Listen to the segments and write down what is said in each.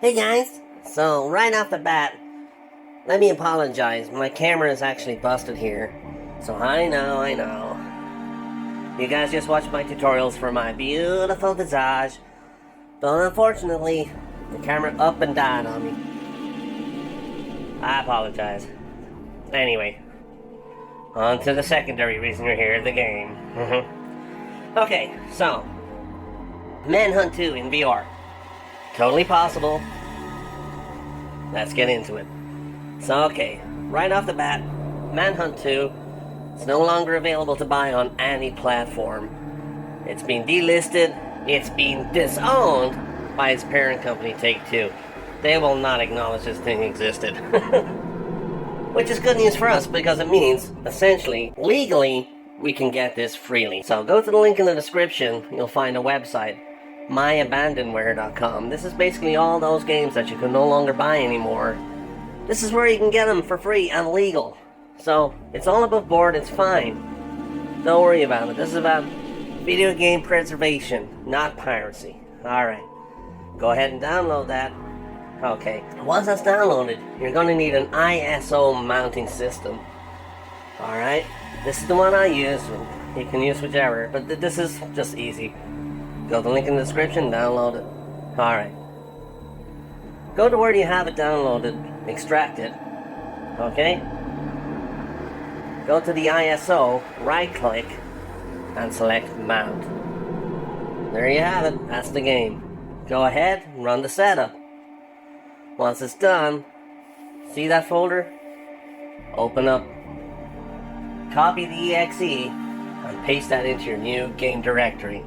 Hey guys, so right off the bat, let me apologize. My camera is actually busted here. So I know. You guys just watched my tutorials for my beautiful visage. But unfortunately, the camera up and down on me. I apologize. Anyway, on to the secondary reason you're here, the game. Okay, so, Manhunt 2 in VR. Totally possible. Let's get into it. So, okay, right off the bat, Manhunt 2 is no longer available to buy on any platform. It's been delisted, it's been disowned by its parent company, Take-Two. They will not acknowledge this thing existed. Which is good news for us, because it means, essentially, legally, we can get this freely. So go to the link in the description, you'll find a website, myabandonware.com. This is basically all those games that you can no longer buy anymore. This is where you can get them for free and legal. So, it's all above board, it's fine. Don't worry about it. This is about video game preservation, not piracy. Alright. Go ahead and download that. Okay. Once that's downloaded, you're going to need an ISO mounting system. Alright. This is the one I use. You can use whichever, but this is just easy. Go to the link in the description, download it. Alright. Go to where you have it downloaded, extract it. Okay? Go to the ISO, right click, and select mount. There you have it, that's the game. Go ahead, run the setup. Once it's done, see that folder? Open up, copy the exe, and paste that into your new game directory.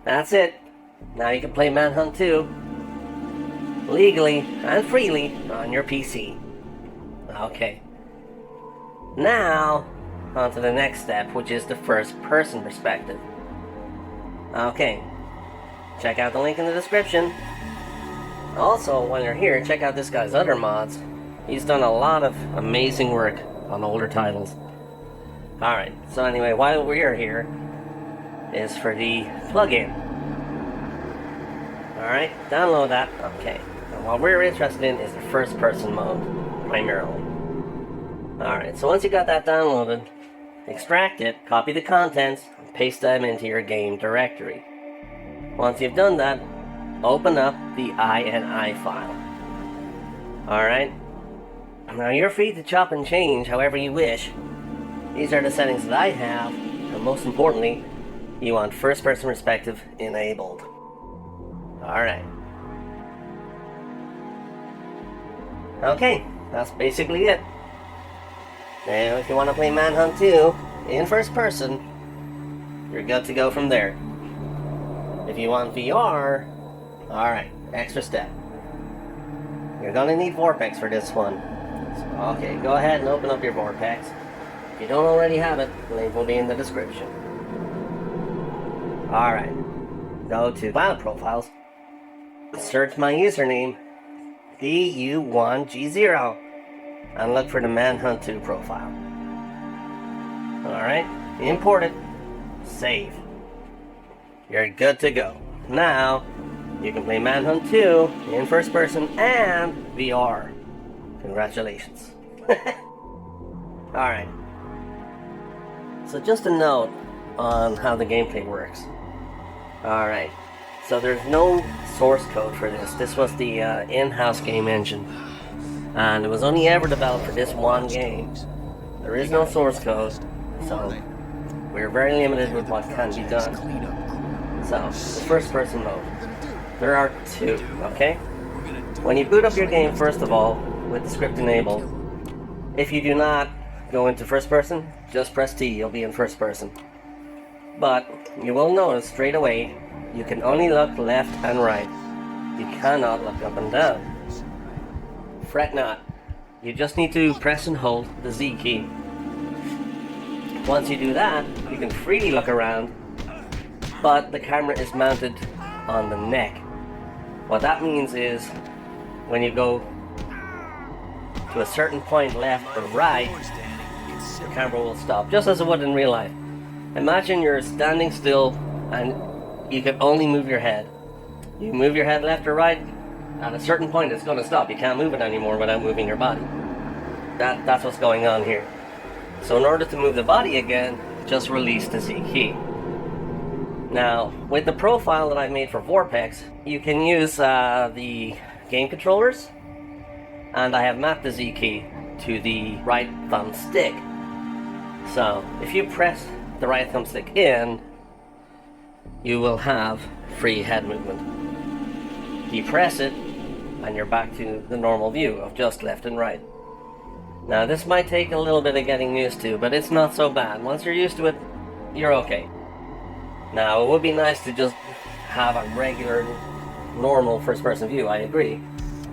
That's it. Now you can play Manhunt 2 legally and freely on your PC. Okay. Now, on to the next step, which is the first person perspective. Okay. Check out the link in the description. Also, while you're here, check out this guy's other mods. He's done a lot of amazing work on older titles. Alright, so anyway, while we're here, is for the plugin. Alright, download that. Okay. And what we're interested in is the first person mode, primarily. Alright, so once you got that downloaded, extract it, copy the contents, and paste them into your game directory. Once you've done that, open up the INI file. Alright? Now you're free to chop and change however you wish. These are the settings that I have, and most importantly, you want first person perspective enabled. Alright. Okay, that's basically it. Now if you want to play Manhunt 2 in first person, you're good to go from there. If you want VR, alright, extra step. You're gonna need VORPX for this one. So, okay, go ahead and open up your VORPX. If you don't already have it, the link will be in the description. Alright, go to File Profiles, search my username, DU1G0, and look for the Manhunt 2 profile. Alright, import it, save. You're good to go. Now, you can play Manhunt 2 in first person and VR. Congratulations. Alright. So just a note on how the gameplay works. Alright. So there's no source code for this. This was the in-house game engine. And it was only ever developed for this one game. There is no source code. So we're very limited with what can be done. So, the first person mode. There are two, okay? When you boot up your game, first of all, with the script enabled, if you do not go into first person, just press T, you'll be in first person. But, you will notice straight away, you can only look left and right. You cannot look up and down. Fret not. You just need to press and hold the Z key. Once you do that, you can freely look around, but the camera is mounted on the neck. What that means is, when you go to a certain point left or right, the camera will stop, just as it would in real life. Imagine you're standing still and you can only move your head. You move your head left or right, At a certain point, it's going to stop. You can't move it anymore without moving your body. That's what's going on here. So in order to move the body again, just release the Z key. Now, with the profile that I've made for VORPX, you can use the game controllers, and I have mapped the Z key to the right thumbstick. So, if you press the right thumbstick in, you will have free head movement. Depress it, and you're back to the normal view of just left and right. Now, this might take a little bit of getting used to, but it's not so bad. Once you're used to it, you're okay. Now, it would be nice to just have a regular, normal first-person view, I agree.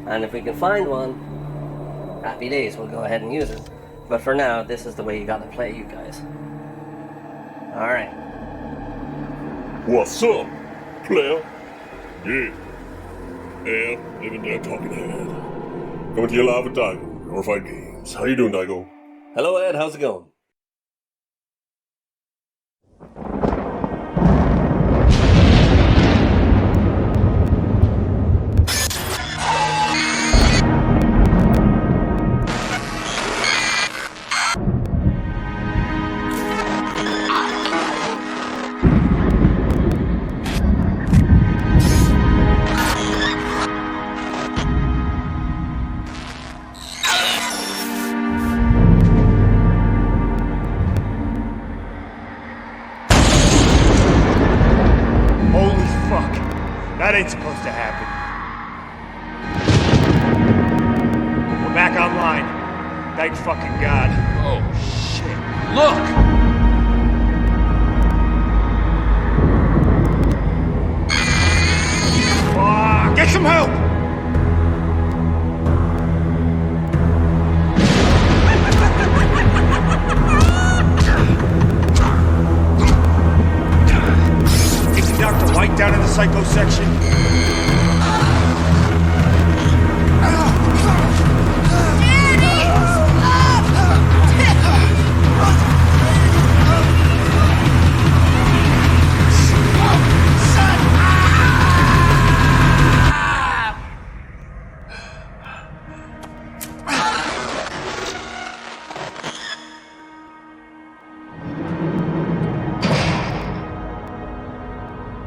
And if we can find one, happy days, we'll go ahead and use it. But for now, this is the way you gotta play, you guys. Alright. What's up, player? Yeah. Yeah, living there talking head. Coming to you live with Daigo, VRified Games. How you doing, Daigo? Hello, Ed. How's it going? That ain't supposed to happen. We're back online. Thank fucking God. Oh, shit. Look! Get some help! Is Dr. White down in the psycho section?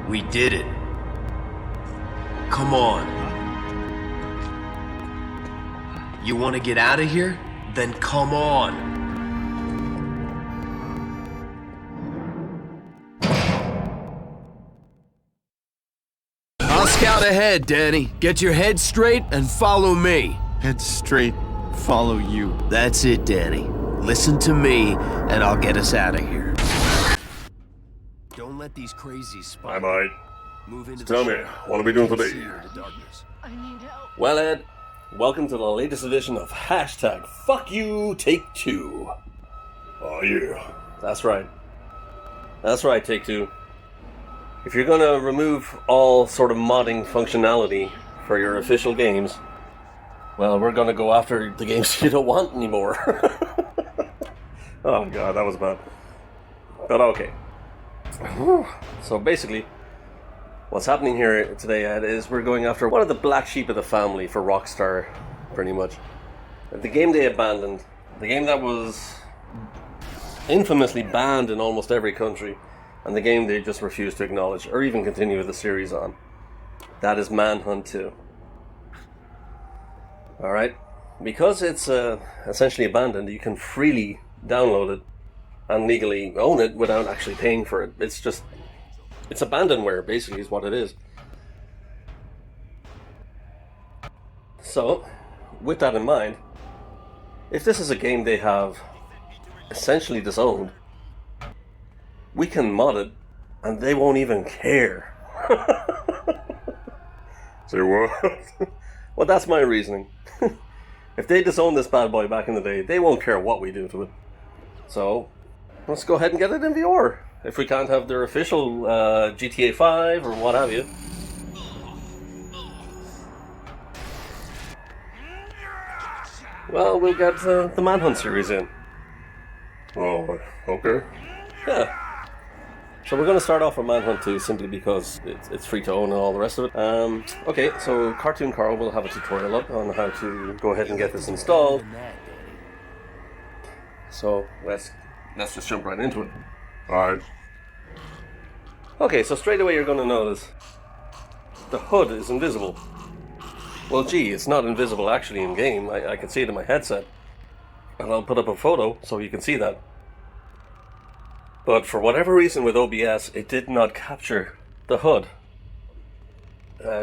We did it. Come on. You want to get out of here? Then come on. I'll scout ahead, Danny. Get your head straight and follow me. Head straight, follow you. That's it, Danny. Listen to me, and I'll get us out of here. Don't let these crazies spot. I might. Move into Tell me, what are we doing today? I need help. Well, Ed, welcome to the latest edition of hashtag Fuck You Take Two. Oh, yeah. That's right. That's right, Take Two. If you're gonna remove all sort of modding functionality for your official games, well, we're gonna go after the games you don't want anymore. Oh, God, that was bad. But okay. So basically, what's happening here today, Ed, is we're going after one of the black sheep of the family for Rockstar, pretty much. The game they abandoned, the game that was infamously banned in almost every country, and the game they just refused to acknowledge or even continue the series on. That is Manhunt 2. Alright? Because it's essentially abandoned, you can freely download it and legally own it without actually paying for it. It's abandonware, basically, is what it is. So, with that in mind, if this is a game they have essentially disowned, we can mod it, and they won't even care. Say what? Well, that's my reasoning. If they disowned this bad boy back in the day, they won't care what we do to it. So, let's go ahead and get it in VR. If we can't have their official GTA 5 or what have you. Well, we'll get the Manhunt series in. Oh, okay. Yeah. So we're going to start off with Manhunt 2 simply because it's free to own and all the rest of it. Okay, so Cartoon Carl will have a tutorial up on how to go ahead and get this installed. So let's just jump right into it. Alright. Okay, so straight away you're going to notice the HUD is invisible. Well, gee, it's not invisible actually in game. I can see it in my headset. And I'll put up a photo so you can see that. But for whatever reason with OBS, it did not capture the HUD.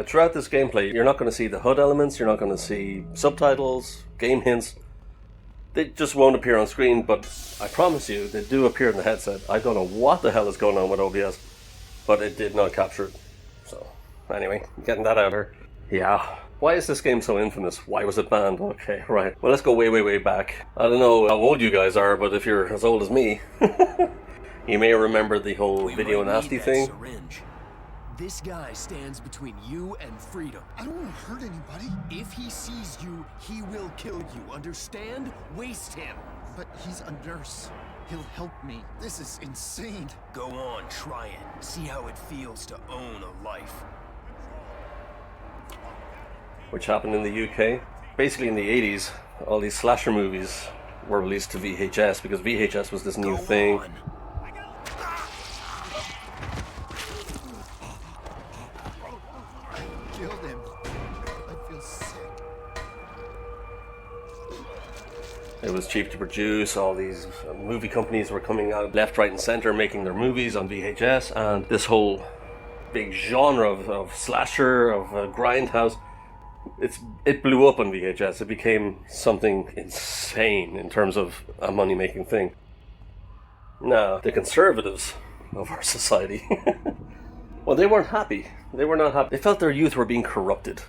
Throughout this gameplay, you're not going to see the HUD elements, you're not going to see subtitles, game hints. They just won't appear on screen, but I promise you, they do appear in the headset. I don't know what the hell is going on with OBS, but it did not capture it. So, anyway, getting that out here. Yeah. Why is this game so infamous? Why was it banned? Okay, right. Well, let's go way, way, way back. I don't know how old you guys are, but if you're as old as me, you may remember the whole video nasty thing. Syringe. This guy stands between you and freedom. I don't want to hurt anybody. If he sees you, he will kill you. Understand? Waste him. But he's a nurse. He'll help me. This is insane. Go on, try it. See how it feels to own a life. Which happened in the UK. Basically in the 80s, all these slasher movies were released to VHS because VHS was this new thing. On. Killed him. I feel sick. It was cheap to produce. All these movie companies were coming out left, right and center making their movies on VHS, and this whole big genre of slasher, of grindhouse, it blew up on VHS. It became something insane in terms of a money-making thing. Now, the conservatives of our society, well, they weren't happy. They were not happy. They felt their youth were being corrupted.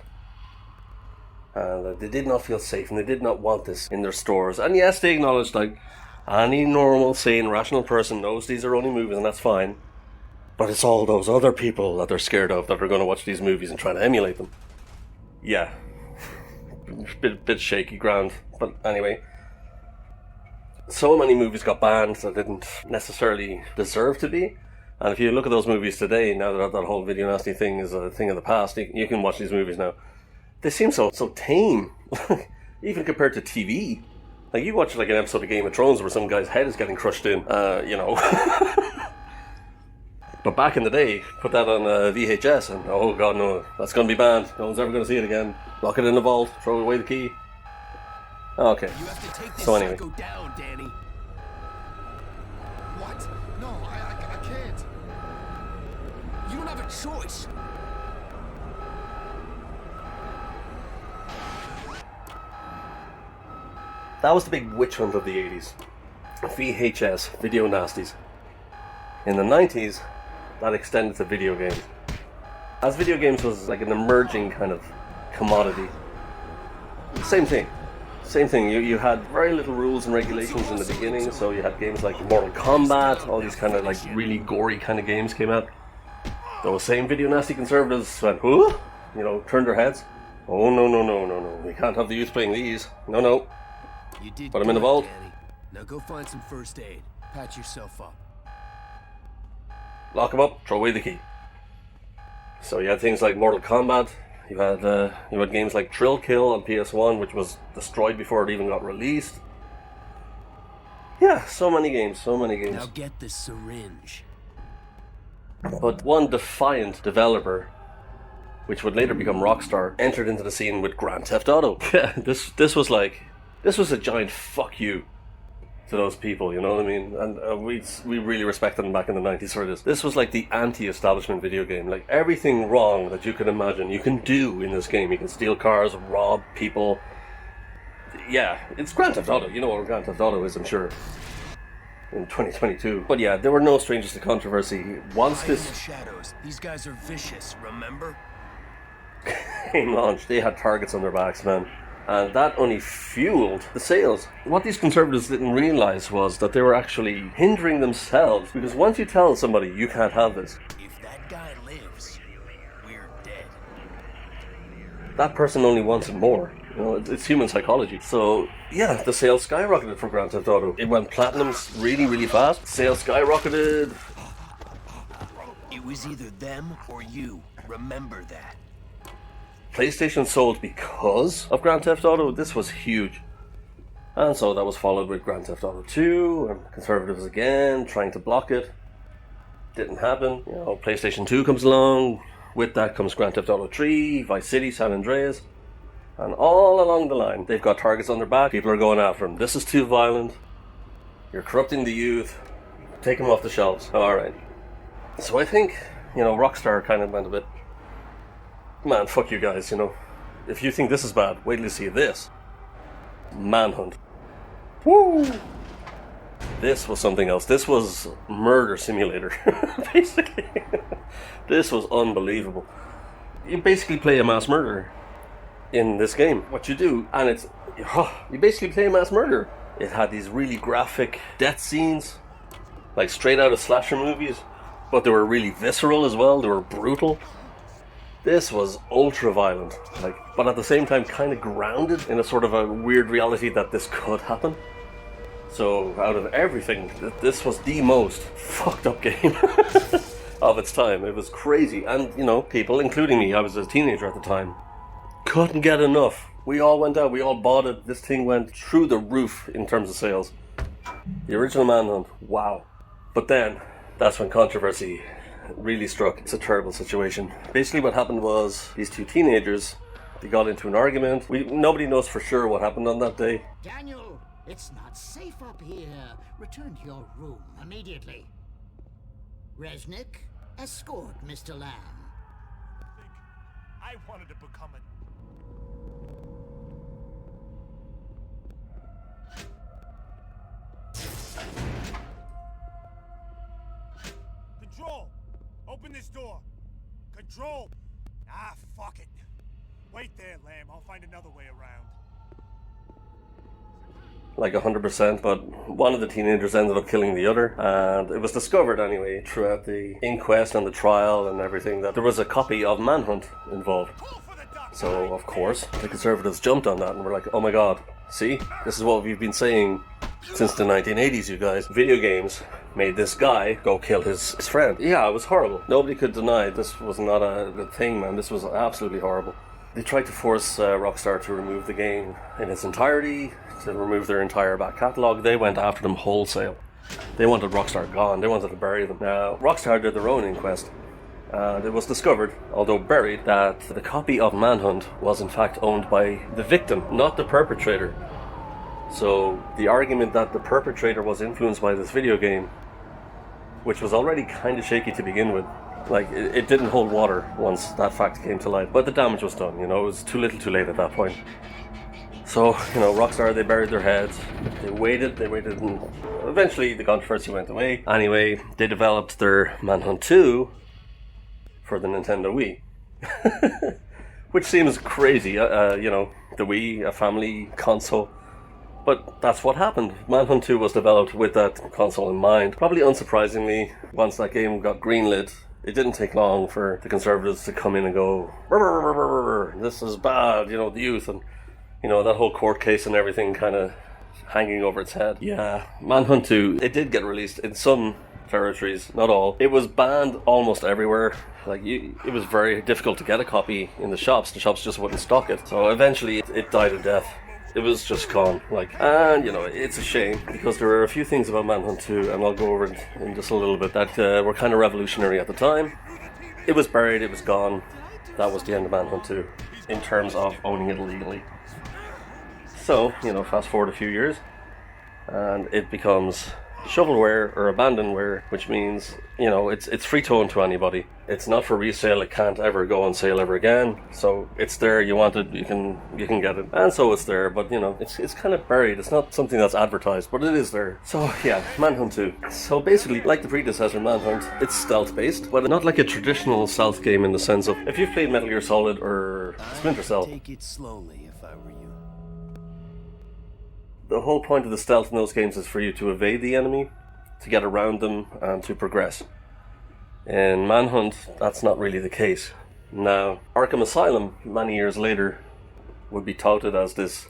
And they did not feel safe, and they did not want this in their stores. And yes, they acknowledged, like, any normal, sane, rational person knows these are only movies, and that's fine. But it's all those other people that they're scared of that are going to watch these movies and try to emulate them. Yeah. Bit shaky ground. But anyway. So many movies got banned that didn't necessarily deserve to be. And if you look at those movies today, now that that whole video nasty thing is a thing of the past, you can watch these movies now. They seem so tame. Even compared to TV. Like, you watch like an episode of Game of Thrones where some guy's head is getting crushed in, you know. But back in the day, put that on VHS and oh god no, that's going to be banned. No one's ever going to see it again. Lock it in the vault, throw away the key. Okay, You have to take this so anyway. psycho down, Danny. What? No, I can't. You don't have a choice. That was the big witch hunt of the 80s. VHS, video nasties. In the 90s, that extended to video games. As video games was like an emerging kind of commodity. Same thing. Same thing. You had very little rules and regulations in the beginning, so you had games like Mortal Kombat, all these kind of like really gory kind of games came out. Those same video nasty conservatives went, huh? You know, turned their heads. Oh no, we can't have the youth playing these. No. You did Put 'em in the good, vault. Danny. Now go find some first aid. Patch yourself up. Lock them up, throw away the key. So you had things like Mortal Kombat. You had games like Thrill Kill on PS1, which was destroyed before it even got released. Yeah, so many games. Now get this syringe. But one defiant developer, which would later become Rockstar, entered into the scene with Grand Theft Auto. Yeah, this was a giant fuck you to those people, you know what I mean? And we really respected them back in the 90s for this. This was like the anti-establishment video game. Like, everything wrong that you can imagine, you can do in this game. You can steal cars, rob people. Yeah, it's Grand Theft Auto. You know what Grand Theft Auto is, I'm sure. In 2022. But yeah, there were no strangers to controversy. Once Hide in this the shadows. These guys are vicious, remember? game launched, they had targets on their backs, man. And that only fueled the sales. What these conservatives didn't realize was that they were actually hindering themselves, because once you tell somebody you can't have this, If that guy lives, we're dead. that person only wants it more. You know, it's human psychology. So yeah, the sales skyrocketed for Grand Theft Auto. It went platinum really, really fast. Sales skyrocketed. It was either them or you. Remember that. PlayStation sold because of Grand Theft Auto. This was huge. And so that was followed with Grand Theft Auto 2, and conservatives again trying to block it. Didn't happen. You know, PlayStation 2 comes along. With that comes Grand Theft Auto 3, Vice City, San Andreas. And all along the line, they've got targets on their back. People are going after them. This is too violent. You're corrupting the youth. Take them off the shelves. Alright. So I think, you know, Rockstar kind of went a bit, man, fuck you guys, you know. If you think this is bad, wait till you see this. Manhunt. Woo! This was something else. This was murder simulator, basically. This was unbelievable. You basically play a mass murderer in this game. What you do, and it's, you basically play a mass murderer. It had these really graphic death scenes, like straight out of slasher movies, but they were really visceral as well. They were brutal. This was ultra violent, like, but at the same time kind of grounded in a sort of a weird reality that this could happen. So out of everything, this was the most fucked up game of its time. It was crazy, and you know, people, including me, I was a teenager at the time, couldn't get enough. We all went out, we all bought it. This thing went through the roof in terms of sales. The original Manhunt, wow. But then, that's when controversy really struck. It's a terrible situation. Basically what happened was, these two teenagers, they got into an argument. Nobody knows for sure what happened on that day. Daniel, it's not safe up here. Return to your room immediately. Resnick, escort Mr. Lamb. I wanted to become a... Control! Open this door! Control! Ah, fuck it. Wait there, Lamb. I'll find another way around. Like 100%, but one of the teenagers ended up killing the other, and it was discovered anyway throughout the inquest and the trial and everything that there was a copy of Manhunt involved. So of course the conservatives jumped on that and were like, oh my god, see, this is what we've been saying since the 1980s, you guys. Video games made this guy go kill his friend. Yeah, it was horrible. Nobody could deny this was not a good thing, man. This was absolutely horrible. They tried to force Rockstar to remove the game in its entirety, to remove their entire back catalogue. They went after them wholesale. They wanted Rockstar gone. They wanted to bury them. Now, Rockstar did their own inquest, and it was discovered, although buried, that the copy of Manhunt was in fact owned by the victim, not the perpetrator. So the argument that the perpetrator was influenced by this video game, which was already kind of shaky to begin with, like, it didn't hold water once that fact came to light. But the damage was done, you know, it was too little too late at that point. So, you know, Rockstar, they buried their heads. They waited, and eventually the controversy went away. Anyway, they developed their Manhunt 2 for the Nintendo Wii. Which seems crazy, you know, the Wii, a family console. But that's what happened. Manhunt 2 was developed with that console in mind. Probably unsurprisingly, once that game got greenlit, it didn't take long for the conservatives to come in and go, this is bad, you know, the youth, and, you know, that whole court case and everything kind of hanging over its head. Yeah, Manhunt 2, it did get released in some territories, not all. It was banned almost everywhere. Like, it was very difficult to get a copy in the shops. The shops just wouldn't stock it. So eventually it died a death. It was just gone, like, and you know, it's a shame because there were a few things about Manhunt 2, and I'll go over it in just a little bit, that were kind of revolutionary at the time. It was buried, it was gone. That was the end of Manhunt 2 in terms of owning it legally. So, you know, fast forward a few years, and it becomes shovelware or abandonware, which means, you know, it's free to own to anybody. It's not for resale. It can't ever go on sale ever again. So it's there. You want it, you can get it, and so it's there. But you know, it's kind of buried. It's not something that's advertised, but it is there. So yeah, Manhunt 2. So basically, like the predecessor Manhunt, it's stealth based, but not like a traditional stealth game in the sense of, if you've played Metal Gear Solid or Splinter Cell, Take it slowly if I were you. the whole point of the stealth in those games is for you to evade the enemy, to get around them, and to progress. In Manhunt, that's not really the case. Now, Arkham Asylum, many years later, would be touted as this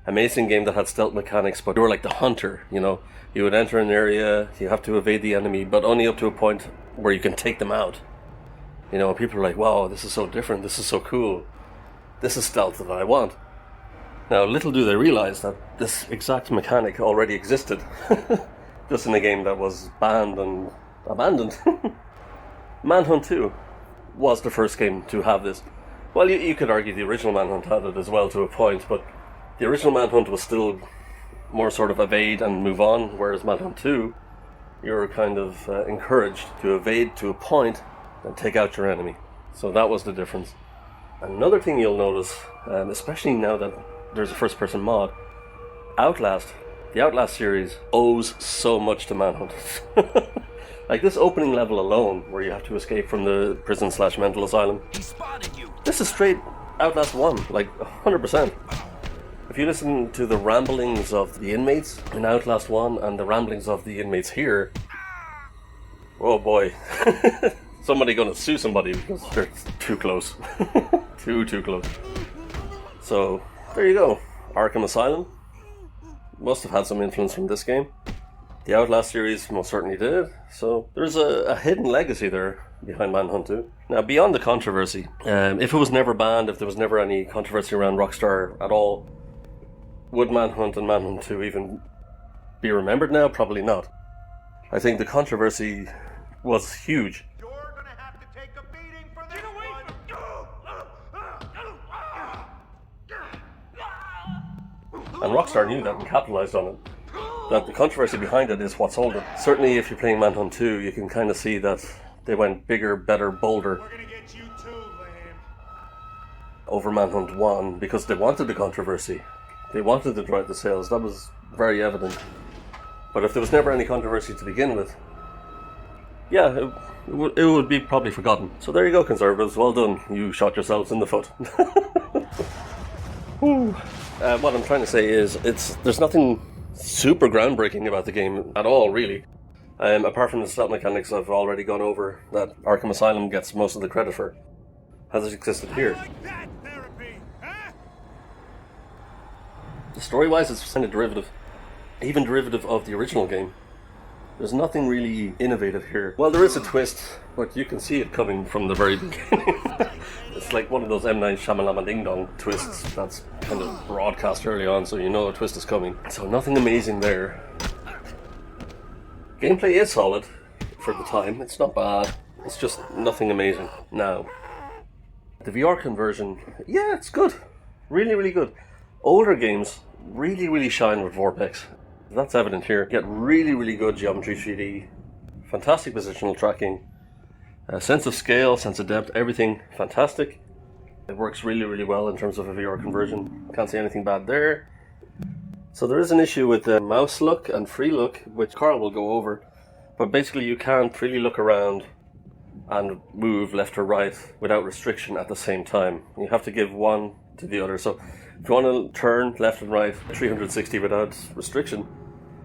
amazing game that had stealth mechanics, but you were like the hunter, you know. You would enter an area, you have to evade the enemy, but only up to a point where you can take them out. You know, people are like, wow, this is so different, this is so cool. This is stealth that I want. Now, little do they realize that this exact mechanic already existed. Just in a game that was banned and abandoned. Manhunt 2 was the first game to have this. Well, you could argue the original Manhunt had it as well to a point, but the original Manhunt was still more sort of evade and move on, whereas Manhunt 2, you're kind of encouraged to evade to a point and take out your enemy. So that was the difference. Another thing you'll notice, especially now that there's a first-person mod, the Outlast series owes so much to Manhunt. Like this opening level alone, where you have to escape from the prison/mental asylum. He spotted you. This is straight Outlast 1, like 100%. If you listen to the ramblings of the inmates in Outlast 1 and the ramblings of the inmates here, oh boy, somebody gonna sue somebody because they're too close. too close. So, there you go. Arkham Asylum must have had some influence from this game. The Outlast series most certainly did. So, there's a hidden legacy there behind Manhunt 2. Now, beyond the controversy, if it was never banned, if there was never any controversy around Rockstar at all, would Manhunt and Manhunt 2 even be remembered now? Probably not. I think the controversy was huge. You're gonna have to take a beating for this one. And Rockstar knew that and capitalized on it. That the controversy behind it is what sold it. Certainly if you're playing Manhunt 2, you can kind of see that they went bigger, better, bolder We're gonna get you too, Lamb. over Manhunt 1 because they wanted the controversy. They wanted to drive the sales. That was very evident. But if there was never any controversy to begin with, yeah, it would be probably forgotten. So there you go, conservatives. Well done. You shot yourselves in the foot. What I'm trying to say is, there's nothing super groundbreaking about the game at all, really. Apart from the stealth mechanics I've already gone over, that Arkham Asylum gets most of the credit for. Has it existed here? Like that therapy, huh? Story-wise, it's kind of derivative. Even derivative of the original game. There's nothing really innovative here. Well, there is a twist, but you can see it coming from the very beginning. It's like one of those M. Night Shyamalan Ding Dong twists that's kind of broadcast early on, so you know a twist is coming. So nothing amazing there. Gameplay is solid for the time. It's not bad. It's just nothing amazing. Now, the VR conversion, yeah, it's good. Really, really good. Older games really, really shine with VORPX. That's evident here. You get really, really good geometry 3D, fantastic positional tracking, sense of scale, sense of depth, everything fantastic. It works really, really well in terms of a VR conversion. Can't see anything bad there. So there is an issue with the mouse look and free look, which Carl will go over. But basically you can't freely look around and move left or right without restriction at the same time. You have to give one to the other. So if you want to turn left and right 360 without restriction,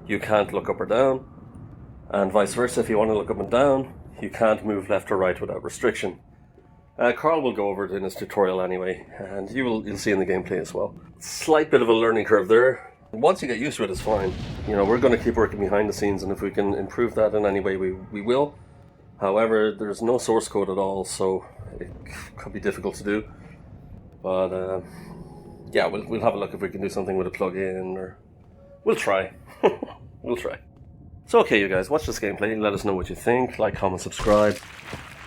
you can't look up or down. And vice versa, if you want to look up and down, you can't move left or right without restriction. Carl will go over it in his tutorial anyway, and you'll see in the gameplay as well. Slight bit of a learning curve there. Once you get used to it, it's fine. You know, we're going to keep working behind the scenes, and if we can improve that in any way, we will. However, there's no source code at all, so it could be difficult to do. But yeah, we'll have a look if we can do something with a plug-in, or we'll try. We'll try. So okay, you guys, watch this gameplay. Let us know what you think. Like, comment, subscribe.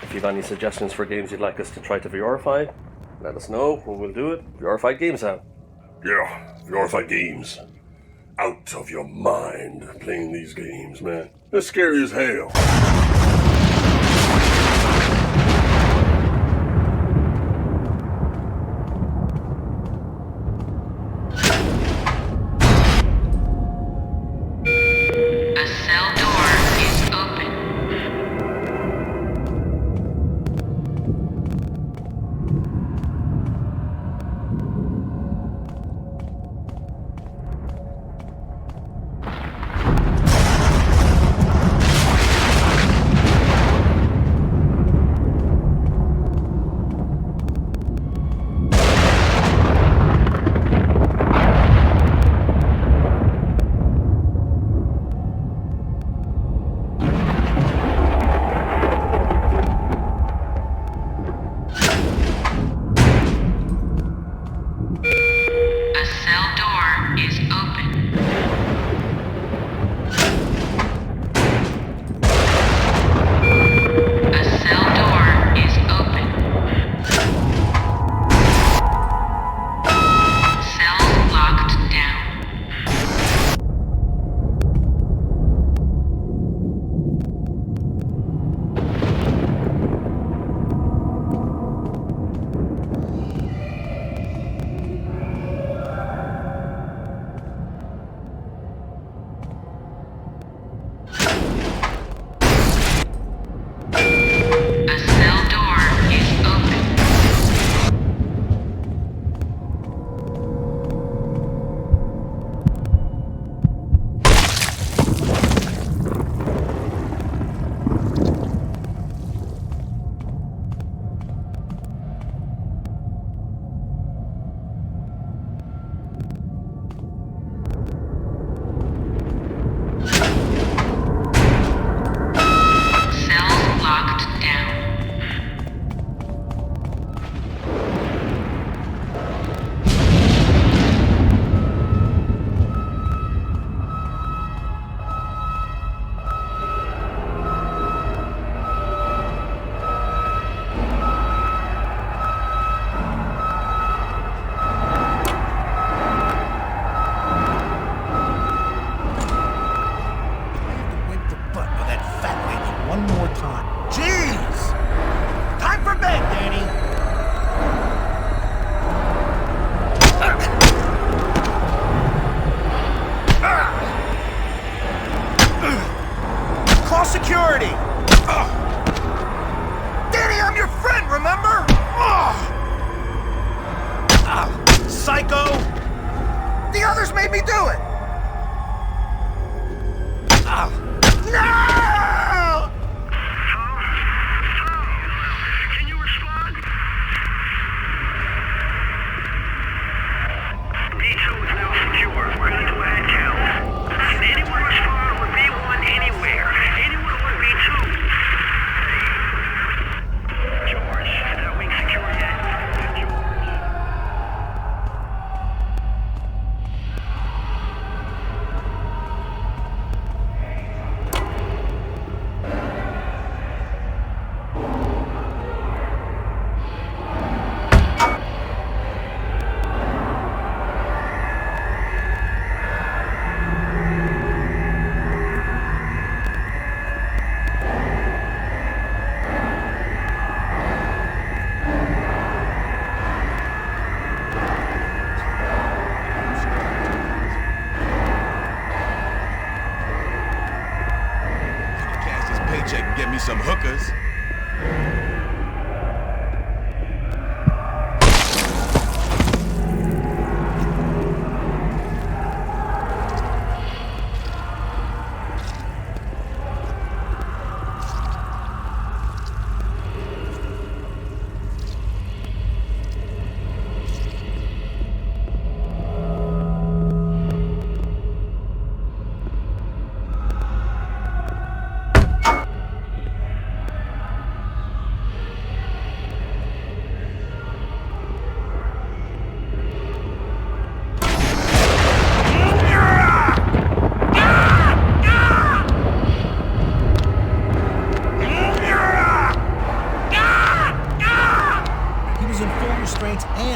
If you have any suggestions for games you'd like us to try to VRify, let us know. We'll do it. VRified Games out. Yeah, VRified Games. Out of your mind playing these games, man. They're scary as hell. A cell door is open.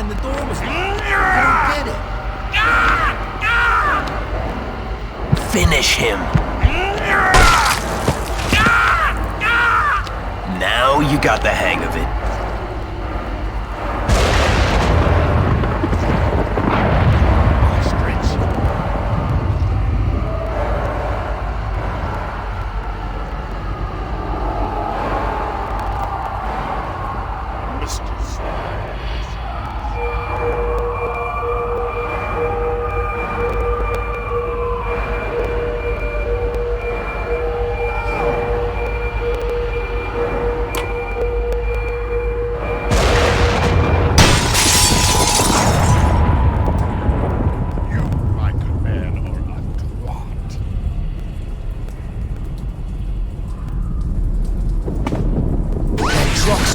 man, the door was locked. I don't get it. Finish him. Now you got the hang of it.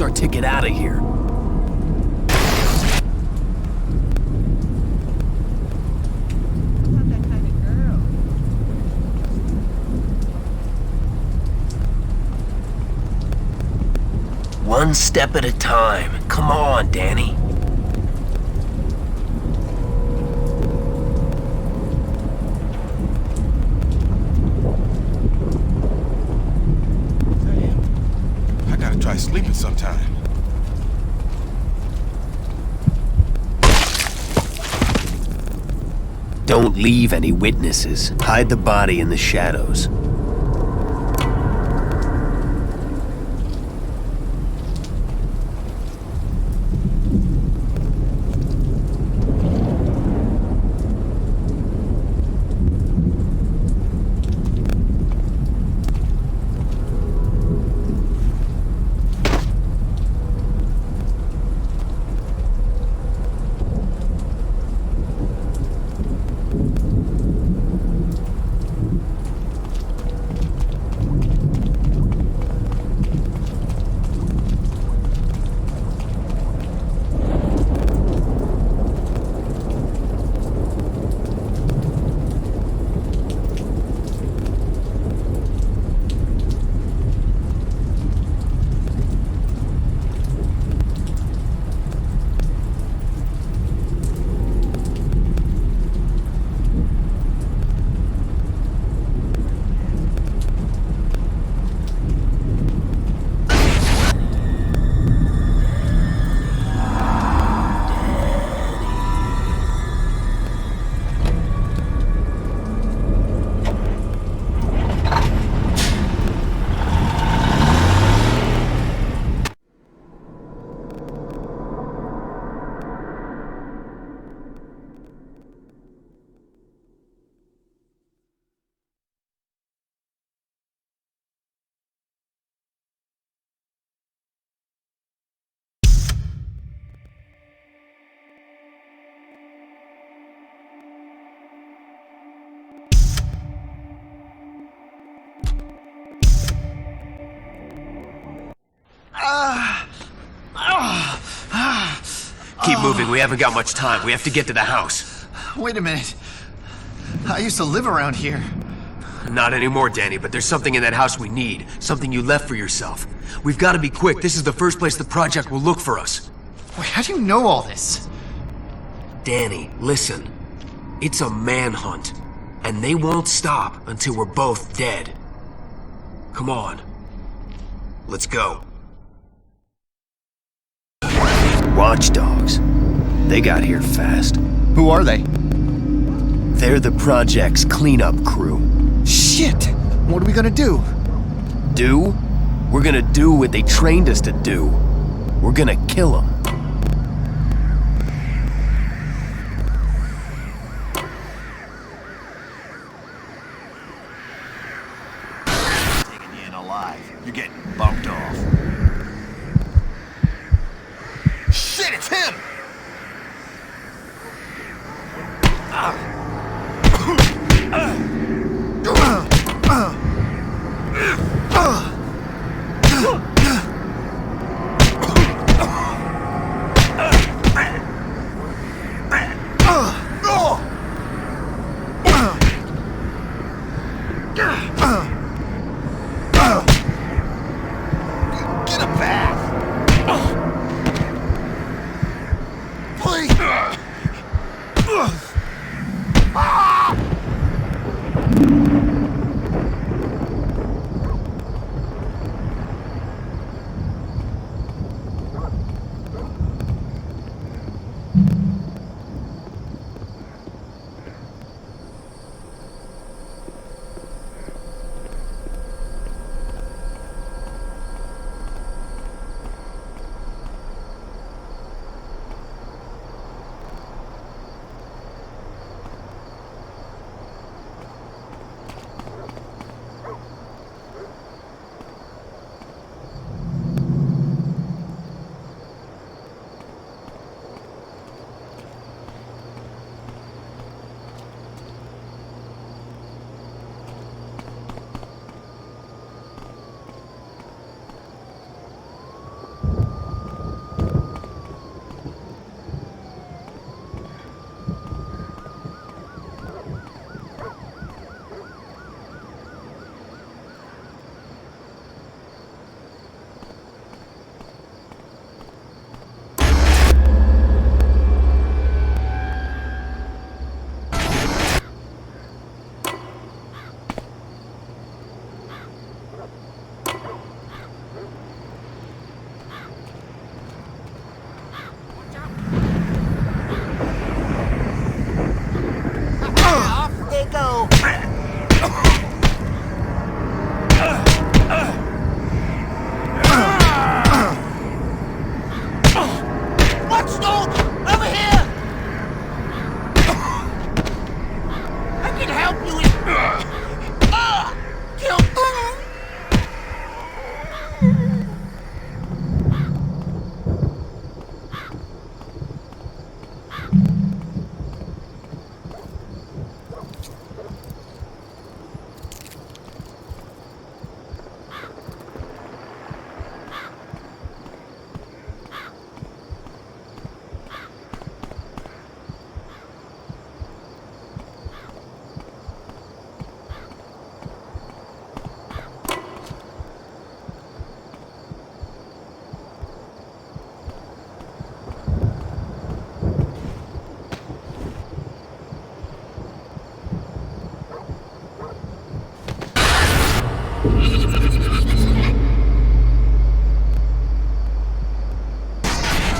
Our ticket out of here. One step at a time. Come on, Danny. I gotta try sleeping sometime. Don't leave any witnesses. Hide the body in the shadows. Keep moving, we haven't got much time. We have to get to the house. Wait a minute. I used to live around here. Not anymore, Danny, but there's something in that house we need. Something you left for yourself. We've got to be quick. This is the first place the project will look for us. Wait, how do you know all this? Danny, listen. It's a manhunt. And they won't stop until we're both dead. Come on. Let's go. Watchdogs. They got here fast. Who are they? They're the project's cleanup crew. Shit! What are we gonna do? Do? We're gonna do what they trained us to do. We're gonna kill them. Taking you in alive. You're getting bumped off. Shit, it's him!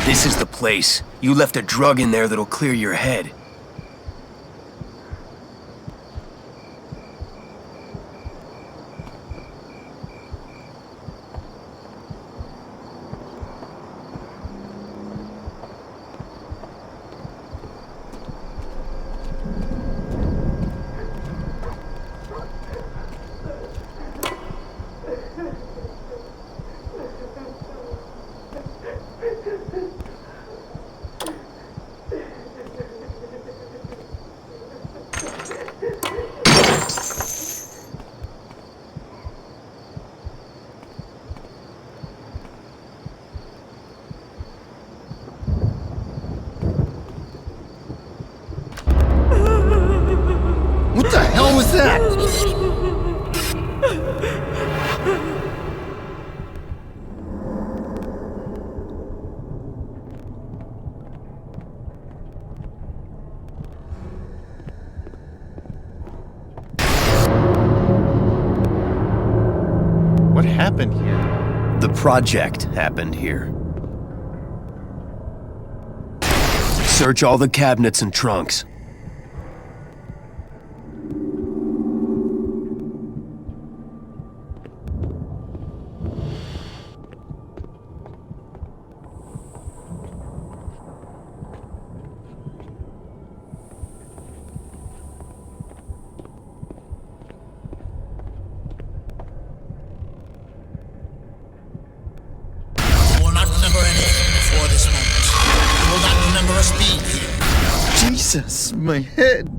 This is the place. You left a drug in there that'll clear your head. What the hell was that? What happened here? The project happened here. Search all the cabinets and trunks. You will not remember anything before this moment. You will not remember us being here. Jesus, my head.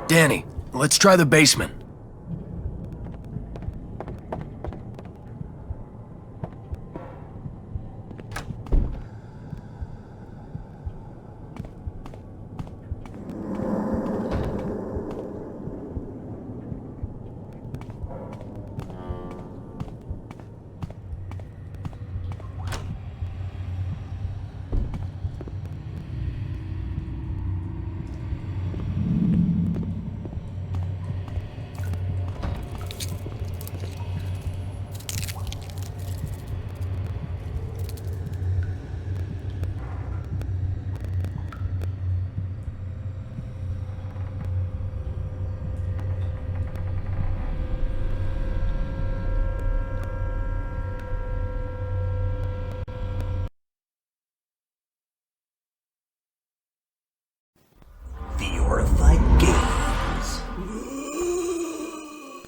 Danny, let's try the basement.